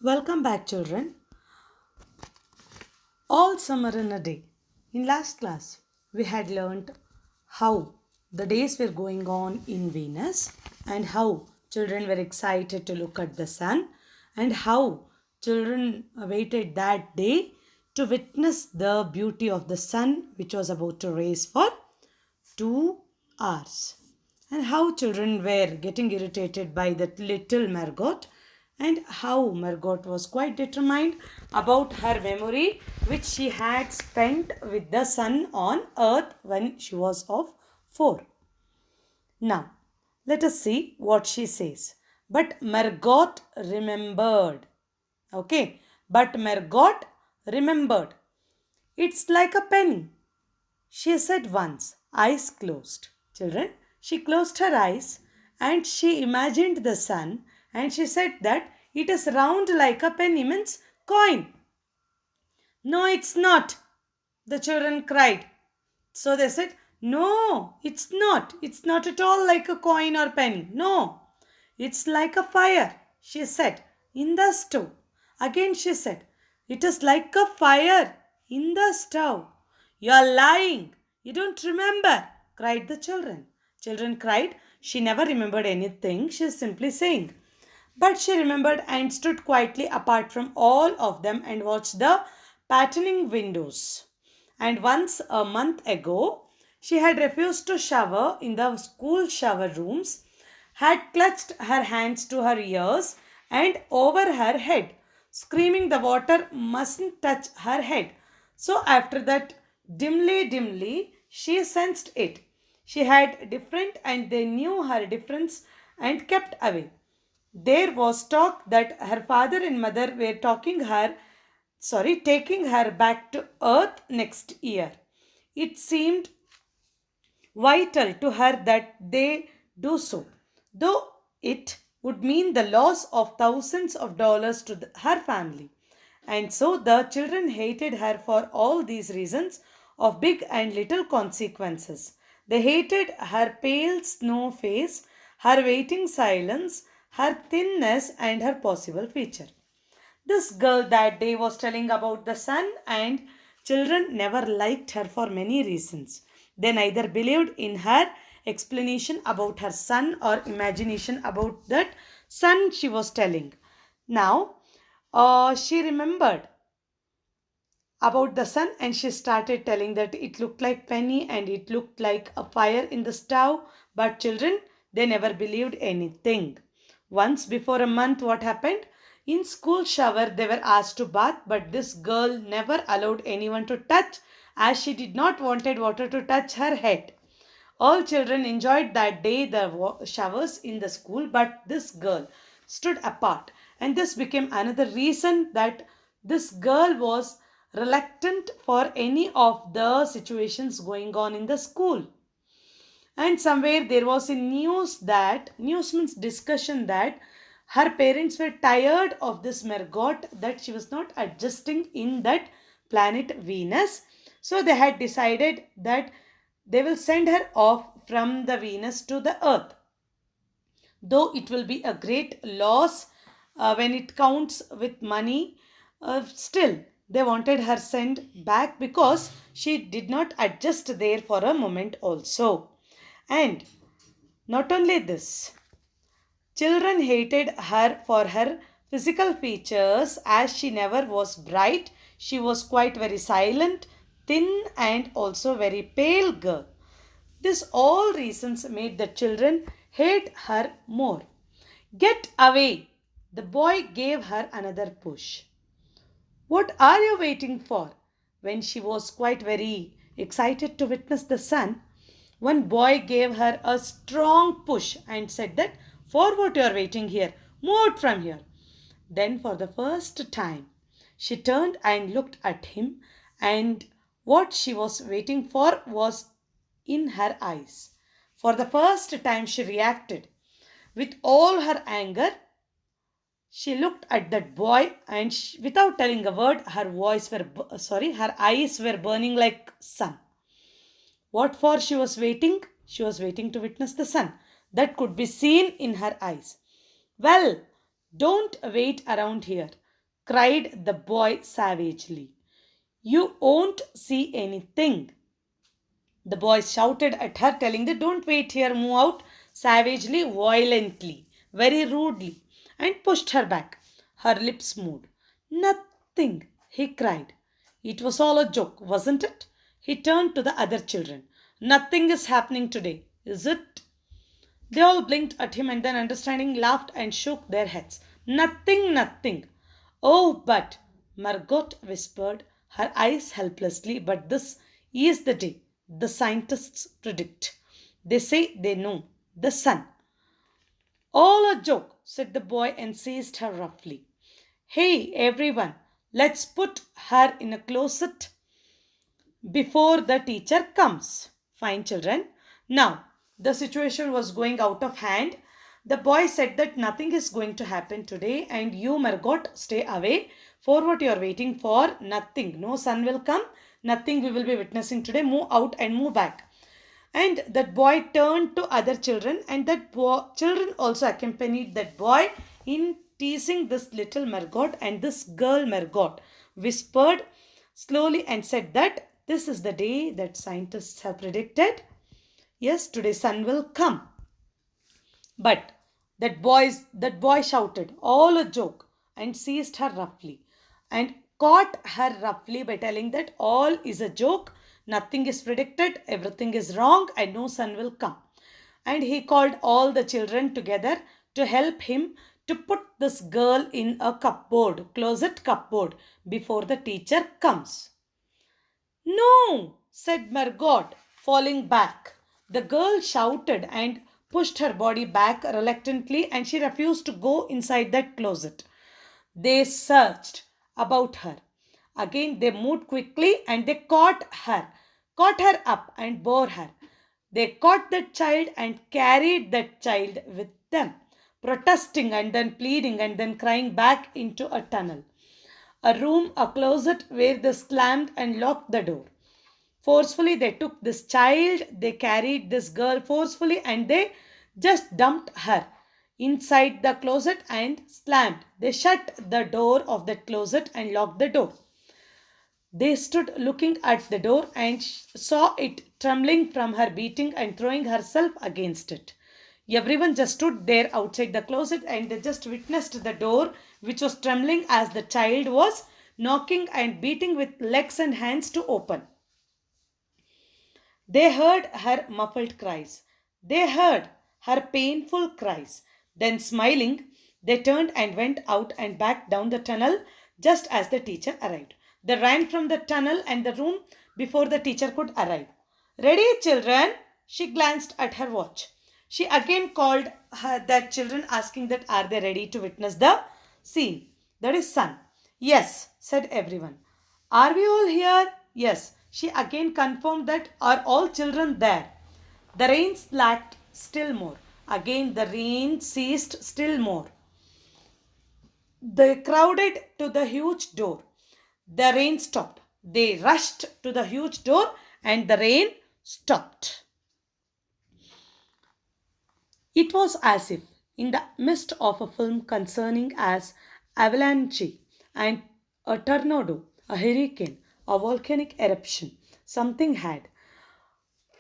Welcome back, children. All summer in a day. In last class, we had learned how the days were going on in Venus and how children were excited to look at the sun and how children awaited that day to witness the beauty of the sun which was about to rise for 2 hours, and how children were getting irritated by that little Margot, and how Margot was quite determined about her memory which she had spent with the sun on earth when she was of 4. Now, let us see what she says. But Margot remembered. Okay, but Margot remembered. It's like a penny, she said once, eyes closed. Children, she closed her eyes and she imagined the sun and she said that it is round like a penny, means coin. No, it's not, the children cried. So they said, no, it's not. It's not at all like a coin or penny. No, it's like a fire, she said, in the stove. Again she said, it is like a fire in the stove. You are lying. You don't remember, cried the children. Children cried. She never remembered anything. She is simply saying. But she remembered and stood quietly apart from all of them and watched the patterning windows. And once a month ago, she had refused to shower in the school shower rooms, had clutched her hands to her ears and over her head, screaming the water mustn't touch her head. So after that, dimly, she sensed it. She had different and they knew her difference and kept away. There was talk that her father and mother were taking her back to earth next year. It seemed vital to her that they do so, though it would mean the loss of thousands of dollars to her family. And so the children hated her for all these reasons of big and little consequences. They hated her pale snow face, her waiting silence, her thinness, and her possible future. This girl that day was telling about the sun, and children never liked her for many reasons. They neither believed in her explanation about her son or imagination about that sun she was telling. Now, she remembered about the sun and she started telling that it looked like penny and it looked like a fire in the stove, but children, they never believed anything. Once before a month, what happened? In school shower they were asked to bath, but this girl never allowed anyone to touch, as she did not wanted water to touch her head. All children enjoyed that day the showers in the school, but this girl stood apart. And this became another reason that this girl was reluctant for any of the situations going on in the school. And somewhere there was a news means discussion, that her parents were tired of this Margot, that she was not adjusting in that planet Venus. So they had decided that they will send her off from the Venus to the earth. Though it will be a great loss when it counts with money, still they wanted her sent back because she did not adjust there for a moment also. And not only this, children hated her for her physical features, as she never was bright. She was quite very silent, thin, and also very pale girl. This all reasons made the children hate her more. Get away! The boy gave her another push. What are you waiting for? When she was quite very excited to witness the sun, one boy gave her a strong push and said that, for what you are waiting here? Move out from here. Then for the first time, she turned and looked at him, and what she was waiting for was in her eyes. For the first time, she reacted. With all her anger, she looked at that boy, and without telling a word, her eyes were burning like sun. What for she was waiting? She was waiting to witness the sun. That could be seen in her eyes. Well, don't wait around here. cried the boy savagely. You won't see anything. The boy shouted at her, telling that don't wait here, move out savagely, violently, very rudely, and pushed her back. Her lips moved. Nothing, he cried. It was all a joke, wasn't it? He turned to the other children. Nothing is happening today, is it? They all blinked at him and then, understanding, laughed and shook their heads. Nothing, nothing. Oh, but, Margot whispered, her eyes helplessly, but this is the day the scientists predict. They say they know the sun. All a joke, said the boy and seized her roughly. Hey, everyone, let's put her in a closet before the teacher comes. Fine, children. Now, the situation was going out of hand. The boy said that nothing is going to happen today and you, Margot, stay away. For what you are waiting for, nothing. No sun will come. Nothing we will be witnessing today. Move out and move back. And that boy turned to other children and that children also accompanied that boy in teasing this little Margot, and this girl Margot whispered slowly and said that this is the day that scientists have predicted. Yes, today sun will come. But that boy shouted, all a joke, and seized her roughly and caught her roughly by telling that all is a joke, nothing is predicted, everything is wrong, and no sun will come. And he called all the children together to help him to put this girl in a cupboard, closet cupboard, before the teacher comes. No, said Margot, falling back. The girl shouted and pushed her body back reluctantly, and she refused to go inside that closet. They searched about her. Again, they moved quickly and they caught her up and bore her. They caught that child and carried that child with them, protesting and then pleading and then crying back into a tunnel, a room, a closet where they slammed and locked the door. Forcefully, they took this child, they carried this girl forcefully, and they just dumped her inside the closet and slammed. They shut the door of that closet and locked the door. They stood looking at the door and saw it trembling from her beating and throwing herself against it. Everyone just stood there outside the closet and they just witnessed the door which was trembling as the child was knocking and beating with legs and hands to open. They heard her muffled cries. They heard her painful cries. Then, smiling, they turned and went out and back down the tunnel just as the teacher arrived. They ran from the tunnel and the room before the teacher could arrive. Ready, children? She glanced at her watch. She again called their children, asking that are they ready to witness the scene? That is sun. Yes, said everyone. Are we all here? Yes. She again confirmed that are all children there. The rain slacked still more. Again the rain ceased still more. They crowded to the huge door. The rain stopped. They rushed to the huge door and the rain stopped. It was as if in the midst of a film concerning as avalanche and a tornado, a hurricane, a volcanic eruption, something had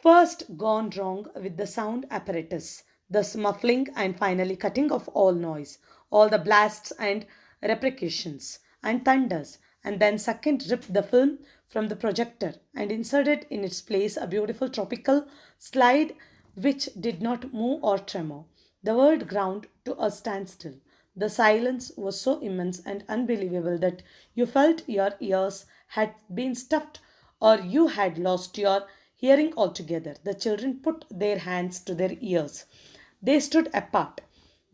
first gone wrong with the sound apparatus, thus muffling and finally cutting off all noise, all the blasts and repercussions and thunders, and then second ripped the film from the projector and inserted in its place a beautiful tropical slide which did not move or tremor. The world ground to a standstill. The silence was so immense and unbelievable that you felt your ears had been stuffed or you had lost your hearing altogether. The children put their hands to their ears. They stood apart.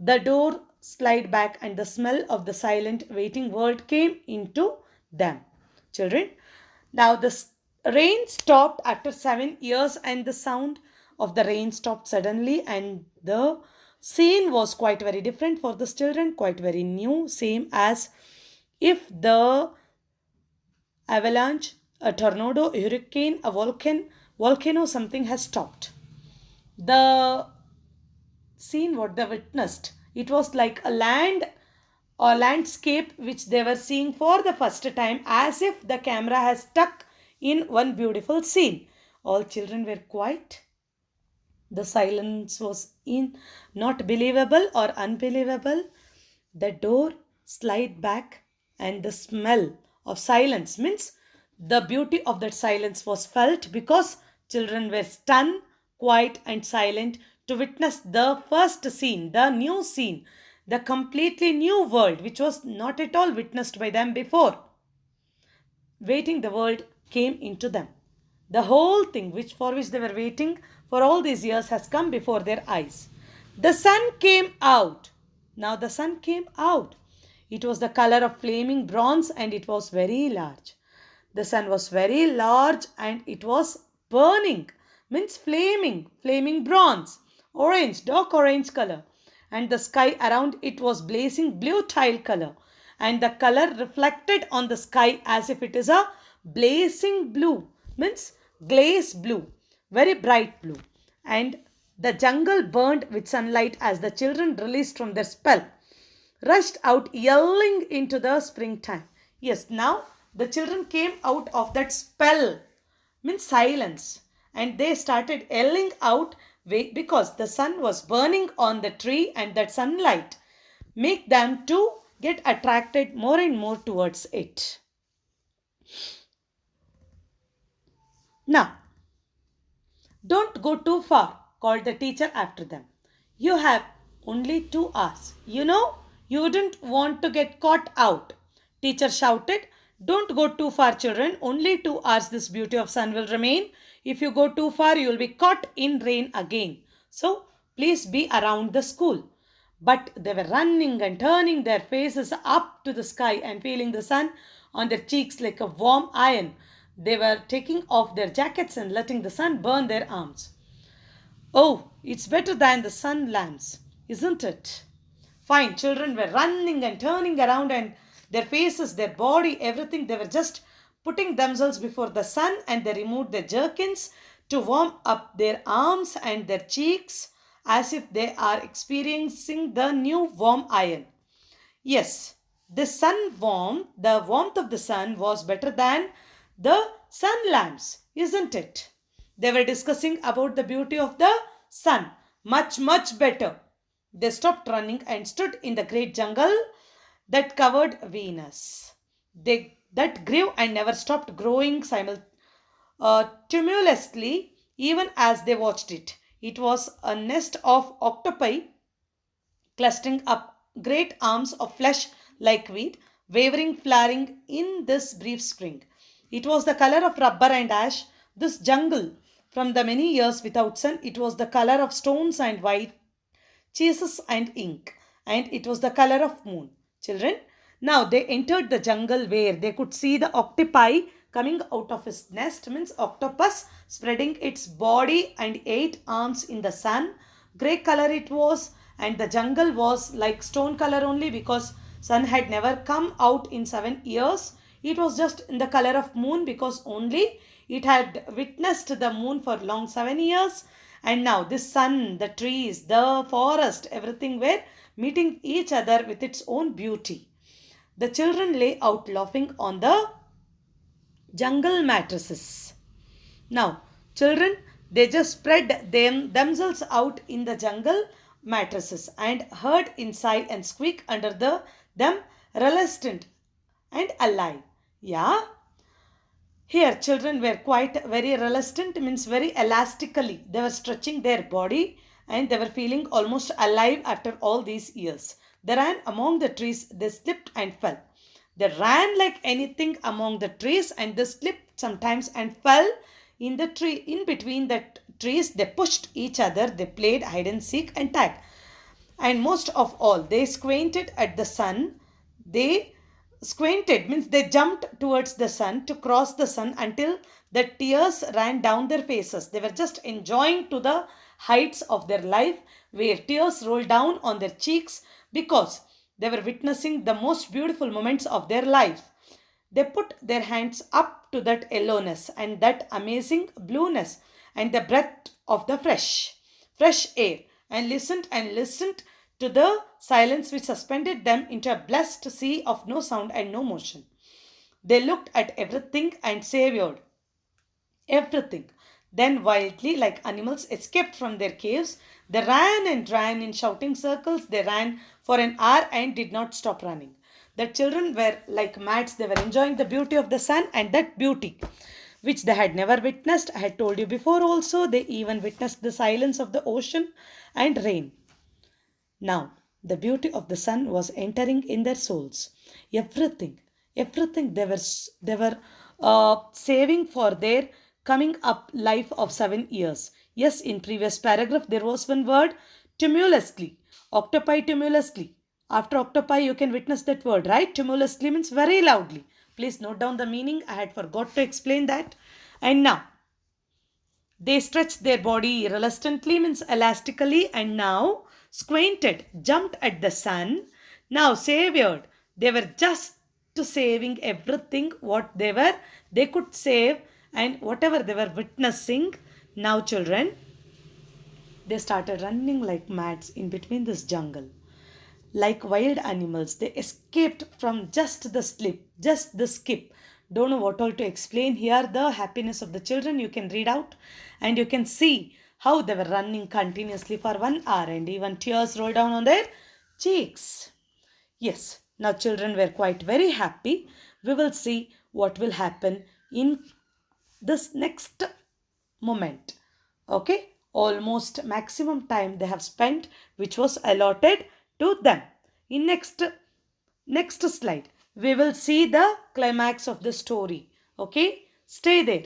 The door slid back and the smell of the silent waiting world came into them. Children, now the rain stopped after 7 years and the sound of the rain stopped suddenly and the scene was quite very different for the children, quite very new, same as if the avalanche, a tornado, a hurricane, a volcano, something has stopped. The scene what they witnessed, it was like a land or landscape which they were seeing for the first time, as if the camera has stuck in one beautiful scene. All children were quiet. The silence was in not believable or unbelievable. The door slid back, and the smell of silence means the beauty of that silence was felt because children were stunned, quiet, and silent to witness the first scene, the new scene, the completely new world which was not at all witnessed by them before. Waiting the world came into them. The whole thing which for which they were waiting for all these years has come before their eyes. The sun came out. Now the sun came out. It was the color of flaming bronze and it was very large. The sun was very large and it was burning, means flaming bronze, orange, dark orange color. And the sky around it was blazing blue tile color. And the color reflected on the sky as if it is a blazing blue, means glaze blue, very bright blue. And the jungle burned with sunlight as the children released from their spell rushed out yelling into the springtime. Yes, now the children came out of that spell, means silence, and they started yelling out because the sun was burning on the tree and that sunlight make them to get attracted more and more towards it. Now, don't go too far, called the teacher after them. You have only 2 hours. You wouldn't want to get caught out. Teacher shouted, don't go too far, children. Only 2 hours this beauty of sun will remain. If you go too far, you will be caught in rain again. So, please be around the school. But they were running and turning their faces up to the sky and feeling the sun on their cheeks like a warm iron. They were taking off their jackets and letting the sun burn their arms. Oh, it's better than the sun lamps, isn't it? Fine, children were running and turning around and their faces, their body, everything, they were just putting themselves before the sun and they removed their jerkins to warm up their arms and their cheeks as if they are experiencing the new warm iron. Yes, the warmth of the sun was better than the sun lamps, isn't it? They were discussing about the beauty of the sun. Much, much better. They stopped running and stood in the great jungle that covered Venus. That grew and never stopped growing tremulously even as they watched it. It was a nest of octopi clustering up great arms of flesh like wheat, wavering, flaring in this brief spring. It was the color of rubber and ash, this jungle. From the many years without sun, it was the color of stones and white cheeses and ink, and it was the color of moon. Children, now they entered the jungle where they could see the octopi coming out of his nest, means octopus spreading its body and 8 arms in the sun. Grey color it was, and the jungle was like stone color only because sun had never come out in 7 years. It was just in the color of moon because only it had witnessed the moon for long 7 years. And now this sun, the trees, the forest, everything were meeting each other with its own beauty. The children lay out laughing on the jungle mattresses. Now, children, they just spread themselves out in the jungle mattresses and heard inside and squeak under them reluctant and alive. Yeah, here, children were quite very reluctant, means very elastically. They were stretching their body and they were feeling almost alive after all these years. They ran among the trees, they slipped and fell. They ran like anything among the trees and they slipped sometimes and fell in the tree. In between the trees, they pushed each other, they played hide and seek and tag. And most of all, they squinted at the sun. They squinted means they jumped towards the sun to cross the sun until the tears ran down their faces. They were just enjoying to the heights of their life where tears rolled down on their cheeks because they were witnessing the most beautiful moments of their life. They put their hands up to that yellowness and that amazing blueness and the breath of the fresh air and listened to the silence which suspended them into a blessed sea of no sound and no motion. They looked at everything and savored everything. Then, wildly, like animals escaped from their caves, they ran and ran in shouting circles. They ran for an hour and did not stop running. The children were like mad. They were enjoying the beauty of the sun and that beauty which they had never witnessed. I had told you before also. They even witnessed the silence of the ocean and rain. Now, the beauty of the sun was entering in their souls. Everything, everything they were saving for their coming up life of 7 years. Yes, in previous paragraph there was one word, tremulously, octopi tremulously. After octopi, you can witness that word, right? Tremulously means very loudly. Please note down the meaning. I had forgot to explain that. And now they stretched their body reluctantly, means elastically, and now squinted, jumped at the sun. Now savored. They were just saving everything what they could save, and whatever they were witnessing. Now, children, they started running like mads in between this jungle. Like wild animals, they escaped from just the skip. Don't know what all to explain here. The happiness of the children you can read out, and you can see how they were running continuously for 1 hour, and even tears rolled down on their cheeks. Yes, now children were quite very happy. We will see what will happen in this next moment. Okay, almost maximum time they have spent which was allotted to them. In next slide we will see the climax of the story. Okay, stay there.